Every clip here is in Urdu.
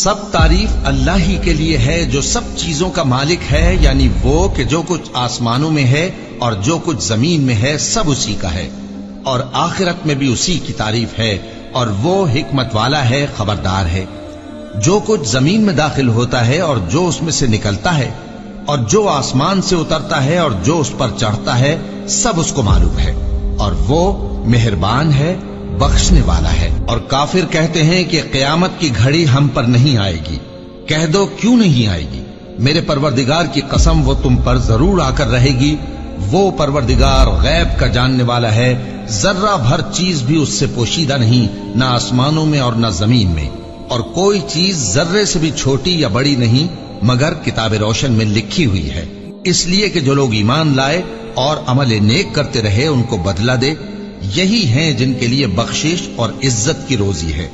سب تعریف اللہ ہی کے لیے ہے جو سب چیزوں کا مالک ہے، یعنی وہ کہ جو کچھ آسمانوں میں ہے اور جو کچھ زمین میں ہے سب اسی کا ہے، اور آخرت میں بھی اسی کی تعریف ہے، اور وہ حکمت والا ہے، خبردار ہے۔ جو کچھ زمین میں داخل ہوتا ہے اور جو اس میں سے نکلتا ہے اور جو آسمان سے اترتا ہے اور جو اس پر چڑھتا ہے سب اس کو معلوم ہے، اور وہ مہربان ہے، بخشنے والا ہے۔ اور کافر کہتے ہیں کہ قیامت کی گھڑی ہم پر نہیں آئے گی۔ کہہ دو کیوں نہیں آئے گی؟ میرے پروردگار کی قسم وہ تم پر ضرور آ کر رہے گی۔ وہ پروردگار غیب کا جاننے والا ہے، ذرہ بھر چیز بھی اس سے پوشیدہ نہیں، نہ آسمانوں میں اور نہ زمین میں، اور کوئی چیز ذرے سے بھی چھوٹی یا بڑی نہیں مگر کتاب روشن میں لکھی ہوئی ہے، اس لیے کہ جو لوگ ایمان لائے اور عمل نیک کرتے رہے ان کو بدلہ دے۔ یہی ہیں جن کے لیے بخشش اور عزت کی روزی ہے،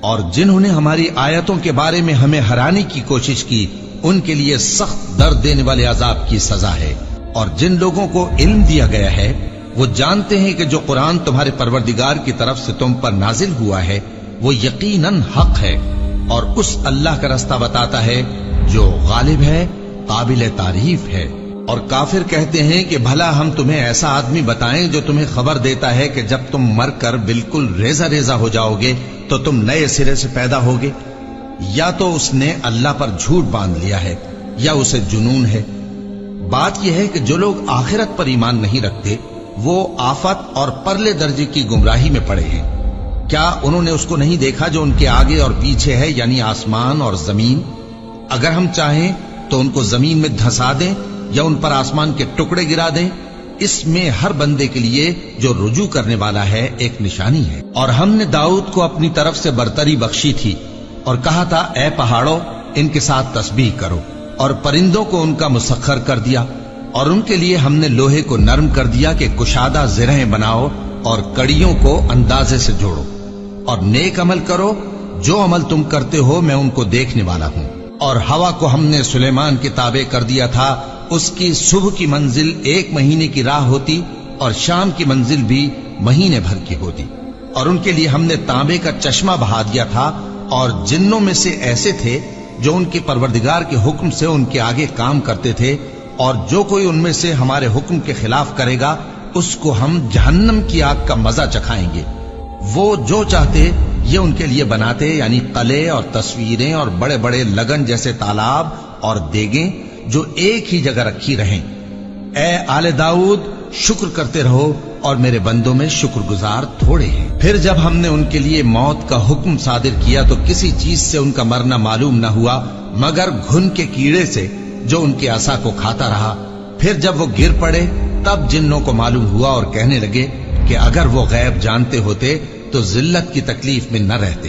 اور جنہوں نے ہماری آیتوں کے بارے میں ہمیں ہرانے کی کوشش کی ان کے لیے سخت درد دینے والے عذاب کی سزا ہے۔ اور جن لوگوں کو علم دیا گیا ہے وہ جانتے ہیں کہ جو قرآن تمہارے پروردگار کی طرف سے تم پر نازل ہوا ہے وہ یقیناً حق ہے، اور اس اللہ کا رستہ بتاتا ہے جو غالب ہے، قابل تعریف ہے۔ اور کافر کہتے ہیں کہ بھلا ہم تمہیں ایسا آدمی بتائیں جو تمہیں خبر دیتا ہے کہ جب تم مر کر بالکل ریزہ ریزہ ہو جاؤ گے تو تم نئے سرے سے پیدا ہوگے؟ یا تو اس نے اللہ پر جھوٹ باندھ لیا ہے یا اسے جنون ہے۔ بات یہ ہے کہ جو لوگ آخرت پر ایمان نہیں رکھتے وہ آفت اور پرلے درجے کی گمراہی میں پڑے ہیں۔ کیا انہوں نے اس کو نہیں دیکھا جو ان کے آگے اور پیچھے ہے، یعنی آسمان اور زمین؟ اگر ہم چاہیں تو ان کو زمین میں دھسا دیں یا ان پر آسمان کے ٹکڑے گرا دیں، اس میں ہر بندے کے لیے جو رجوع کرنے والا ہے ایک نشانی ہے۔ اور ہم نے داؤد کو اپنی طرف سے برتری بخشی تھی اور کہا تھا اے پہاڑوں ان کے ساتھ تسبیح کرو، اور پرندوں کو ان کا مسخر کر دیا، اور ان کے لیے ہم نے لوہے کو نرم کر دیا کہ کشادہ زرہیں بناؤ اور کڑیوں کو اندازے سے جوڑو، اور نیک عمل کرو، جو عمل تم کرتے ہو میں ان کو دیکھنے والا ہوں۔ اور ہوا کو ہم نے سلیمان کے تابع کر دیا تھا، اس کی صبح کی منزل 1 مہینے کی راہ ہوتی اور شام کی منزل بھی مہینے بھر کی ہوتی۔ اور ان کے لیے ہم نے تانبے کا چشمہ بہا دیا تھا، اور جنوں میں سے ایسے تھے جو ان کے پروردگار کے حکم سے ان کے آگے کام کرتے تھے، اور جو کوئی ان میں سے ہمارے حکم کے خلاف کرے گا اس کو ہم جہنم کی آگ کا مزہ چکھائیں گے۔ وہ جو چاہتے یہ ان کے لیے بناتے، یعنی قلعے اور تصویریں اور بڑے بڑے لگن جیسے تالاب اور دیگیں جو ایک ہی جگہ رکھی رہیں۔ اے آل داؤد شکر کرتے رہو، اور میرے بندوں میں شکر گزار تھوڑے ہیں۔ پھر جب ہم نے ان کے لیے موت کا حکم صادر کیا تو کسی چیز سے ان کا مرنا معلوم نہ ہوا مگر گھن کے کیڑے سے جو ان کے عصا کو کھاتا رہا۔ پھر جب وہ گر پڑے تب جنوں کو معلوم ہوا اور کہنے لگے کہ اگر وہ غیب جانتے ہوتے تو ذلت کی تکلیف میں نہ رہتے۔